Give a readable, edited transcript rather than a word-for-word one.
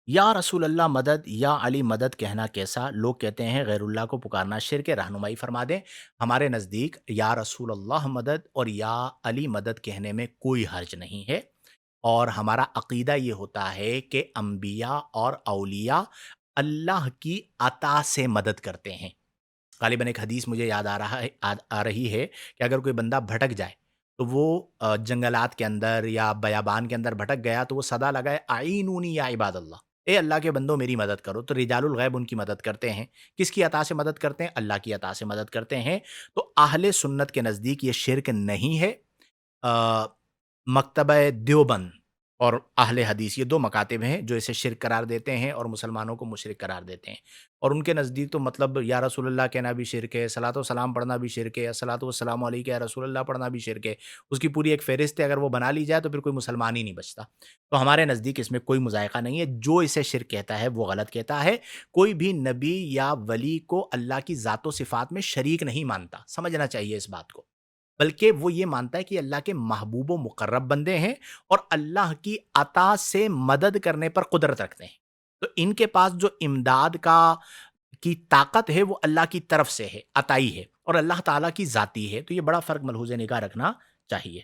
یا رسول اللہ مدد، یا علی مدد کہنا کیسا؟ لوگ کہتے ہیں غیر اللہ کو پکارنا شرک ہے، رہنمائی فرما دیں۔ ہمارے نزدیک یا رسول اللہ مدد اور یا علی مدد کہنے میں کوئی حرج نہیں ہے، اور ہمارا عقیدہ یہ ہوتا ہے کہ انبیاء اور اولیاء اللہ کی عطا سے مدد کرتے ہیں۔ غالباً ایک حدیث مجھے یاد آ رہا ہے آ رہی ہے کہ اگر کوئی بندہ بھٹک جائے تو وہ جنگلات کے اندر یا بیابان کے اندر بھٹک گیا تو وہ صدا لگائے اعینونی یا عباد اللہ، اے اللہ کے بندوں میری مدد کرو، تو رجال الغیب ان کی مدد کرتے ہیں۔ کس کی عطا سے مدد کرتے ہیں؟ اللہ کی عطا سے مدد کرتے ہیں۔ تو اہل سنت کے نزدیک یہ شرک نہیں ہے۔ مکتبہ دیوبند اور اہل حدیث، یہ دو مکاتب ہیں جو اسے شرک قرار دیتے ہیں اور مسلمانوں کو مشرک قرار دیتے ہیں، اور ان کے نزدیک تو مطلب یا رسول اللہ کہنا بھی شرک ہے، صلاۃ و سلام پڑھنا بھی شرک ہے، صلاۃ و سلام علیک یا رسول اللہ پڑھنا بھی شرک ہے۔ اس کی پوری ایک فہرست ہے، اگر وہ بنا لی جائے تو پھر کوئی مسلمان ہی نہیں بچتا۔ تو ہمارے نزدیک اس میں کوئی مذائقہ نہیں ہے، جو اسے شرک کہتا ہے وہ غلط کہتا ہے۔ کوئی بھی نبی یا ولی کو اللہ کی ذات و صفات میں شریک نہیں مانتا، سمجھنا چاہیے اس بات کو، بلکہ وہ یہ مانتا ہے کہ اللہ کے محبوب و مقرب بندے ہیں اور اللہ کی عطا سے مدد کرنے پر قدرت رکھتے ہیں۔ تو ان کے پاس جو امداد کی طاقت ہے وہ اللہ کی طرف سے ہے، عطائی ہے، اور اللہ تعالیٰ کی ذاتی ہے۔ تو یہ بڑا فرق ملحوظ نگاہ رکھنا چاہیے۔